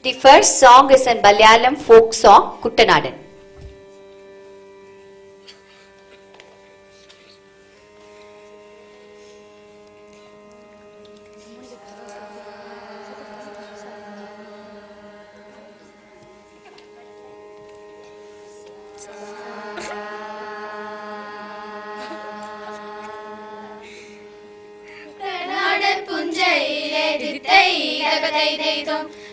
The first song is a Malayalam folk song, Kuttanadan.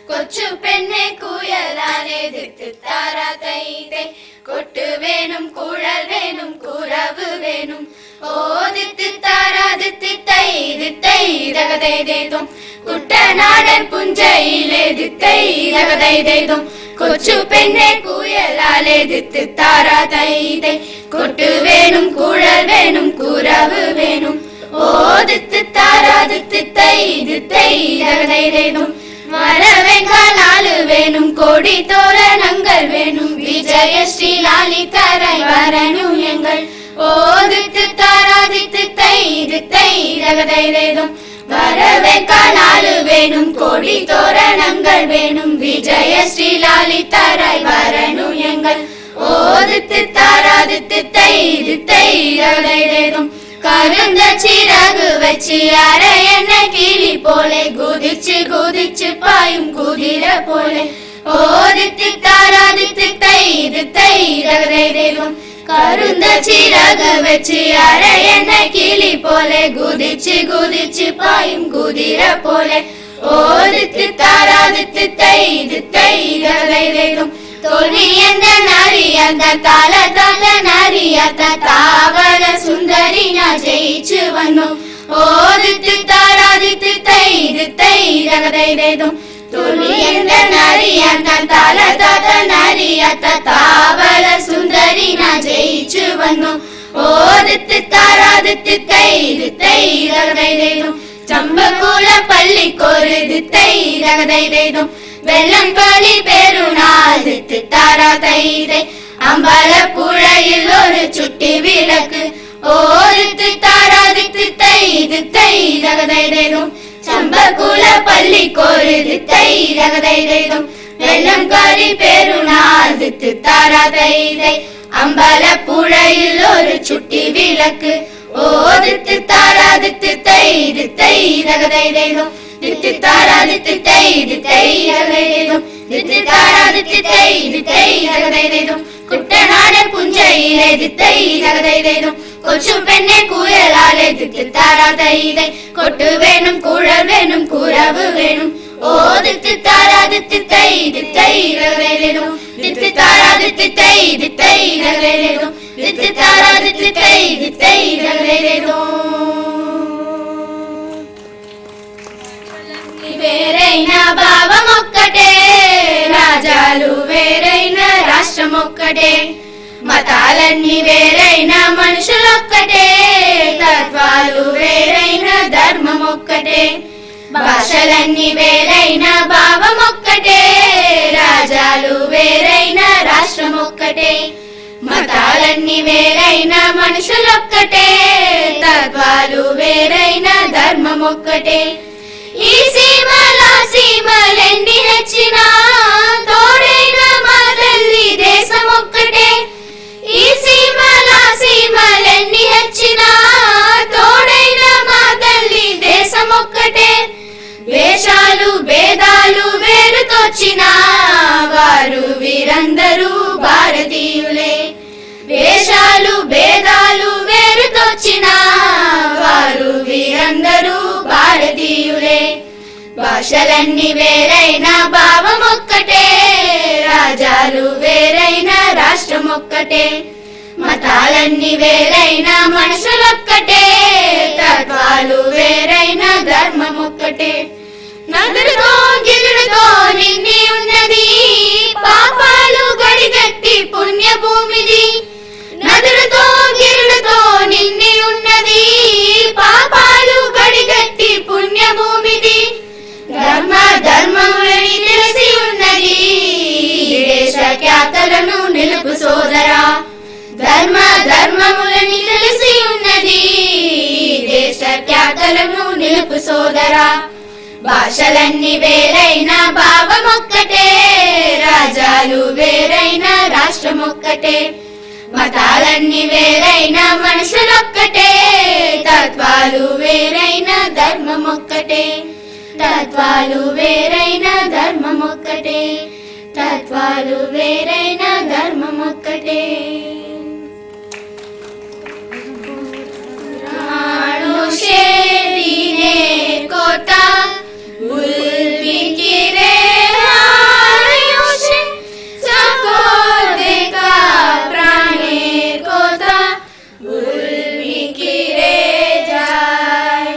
കൊച്ചു പെണ്ണെ കുയലാലെ ദിത്താരാതൈതേ കൊട്ടു വേണം കുഴൽ വേണം കുറവ് വേണം ഓ ദിത്താരാദിത്തൈ ദിത്തൈ രകതൈതേതും കുട്ടനാടൻ പുഞ്ചയിലെ ദിത്തൈ രകതൈതേതും കൊച്ചു പെണ്ണെ കുയലാലെ ദിത്താരാതൈതേ കൊട്ടു വേണം കുഴൽ വേണം കുറവ് വേണം ഓ ദിത്താരാദിത്തൈ ദിത്തൈ രകതൈതേതും வரவேங்கால் வேணும் கோடி தோரணங்கள் வேணும் விஜயஸ்ரீ லாலிதரை வரணும் எங்கள் ஓதித்து தாராதித்து தைது தைதகதைதும் வரவேங்கால் வேணும் கோடி தோரணங்கள் வேணும் விஜயஸ்ரீ லாலிதரை வரணும் எங்கள் ஓதித்து தாராதித்து தைது தைதகதைதும் கருந்த சிறகு வச்சு அரை என்ன கிளி போலே குதிச்சு குதிச்சு பாயும் குதிரை போலே ஓதித்து தாராதித்து தைது தைதகதைதும் கருந்த சிறகு வச்சு அரை என்ன கிளி போலே குதிச்சு குதிச்சு பாயும் குதிரை போலே ஓதித்து தாராதித்து தைது தைதகதைதும் தோல்வி எந்த நரி அந்த தாள தாள நரி அந்த தாவர சுந்தரி நான் ஜெயிச்சு வந்தோம் ஓதித்து தாராதித்து தைது தைதகதைதும் தோல்வி எந்த நரி அந்த தாள தாள நரி அந்த தாவர சுந்தரி நான் ஜெயிச்சு வந்தோம் ஓதித்து தாராதித்து தைது தைதகதைதும் சம்பக்கூல பள்ளிக்கொரு தைதகதைதும் வெள்ளம் பலி பெருநாள் தித்து தாரா தைதை அம்பலப்புழையில் ஒரு சுட்டி விளக்கு ஓதித்து தாராதித்து தைது தைதகதைதும் சம்பகுல பள்ளிக்கொரு தைதகதைதும் வெள்ளம் பலி பெருநாள் தித்து தாரா தைதை அம்பலப்புழையில் ஒரு சுட்டி விளக்கு ஓதித்து தாராதித்து தைது தைதகதைதும் தித்து தாராதித்து தைது தைதகதைதும் தித்து தாராதித்து தைது தைதகதைதும் குட்டநாடன் புஞ்சையிலே தித்தைதகதைதும் கொச்சு பெண்ணே குயலாலே தித்து தாராதைதை கொட்டு வேணும் குழல் வேணும் குறவு வேணும் ஓ தித்து தாராதித்து தைது தைதகதைதும் தித்து தாராதித்து தைது தைதகதைதும் தித்து தாராதித்து தைது தைதகதைதும் వేరైనా భావం ఒక్కటే రాజాలు వేరైనా రాష్ట్రం ఒక్కటే మతాలన్నీ వేరైనా మనుషులొక్కటే తత్వాలు వేరైనా ధర్మం ఒక్కటే భాషలన్నీ వేరైనా భావం ఒక్కటే రాజాలు వేరైనా రాష్ట్రం ఒక్కటే మతాలన్నీ వేరైనా మనుషులొక్కటే తత్వాలు వేరైనా ధర్మం ఒక్కటే ఈ సీమల సీమలెన్ని హెచ్చినా తోడైన మా తల్లి దేశం ఒక్కటే ఈ సీమల సీమలెన్ని హెచ్చినా తోడైన మా తల్లి దేశం ఒక్కటే వేషాలు భేదాలు వేరుతోచినా వారు వీరందరూ భారతీయులే వేషాలు భేదాలు వేరుతోచినా వారు వీరందరూ భారతీయులే భాషలన్నీ వేరైనా భావం ఒక్కటే రాజాలు వేరైనా రాష్ట్రం ఒక్కటే మతాలన్నీ వేరైనా మనుషులొక్కటే తత్వాలు వేరైనా ధర్మం ఒక్కటే నదులతో గిరులతో నిండి ఉన్నది పాపాలు గడిగట్టి పుణ్యభూమిది నదులతో గిరులతో నిండి ఉన్నది పాపాలు గడిగట్టి పుణ్యభూమిది ధర్మ ధర్మములని తెలిసి ఉన్నది దేశ ఖ్యాతలను నిలుపు సోదరా ధర్మ ధర్మములని తెలిసి ఉన్నది దేశ ఖ్యాతలను నిలుపు సోదరా భాషలన్నీ వేరైన భావమొక్కటే, రాజ్యాలు వేరైన రాష్ట్రమొక్కటే. మతాలన్నీ వేరైన మనుషులొక్కటే, తత్వాలు వేరైన ధర్మమొక్కటే. తత్వాలు వేరైన ధర్మమొక్కటే. తత్వాలు వేరైన ధర్మమొక్కటే. दिने कोता बुलबी किरे हायुषे सको देखा प्राणे कोता बुलबी किरे जाय.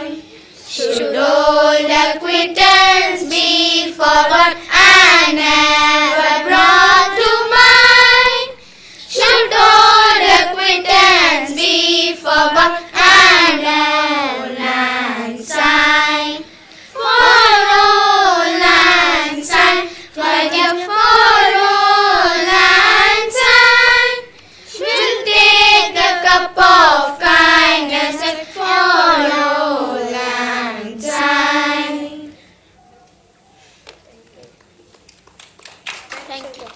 Should all acquaintance be forgot and never brought to mind? Should all acquaintance be forgot and all and sign? For all and sign, forgive for all and sign. We'll take the cup of kindness and for all and sign. Thank you.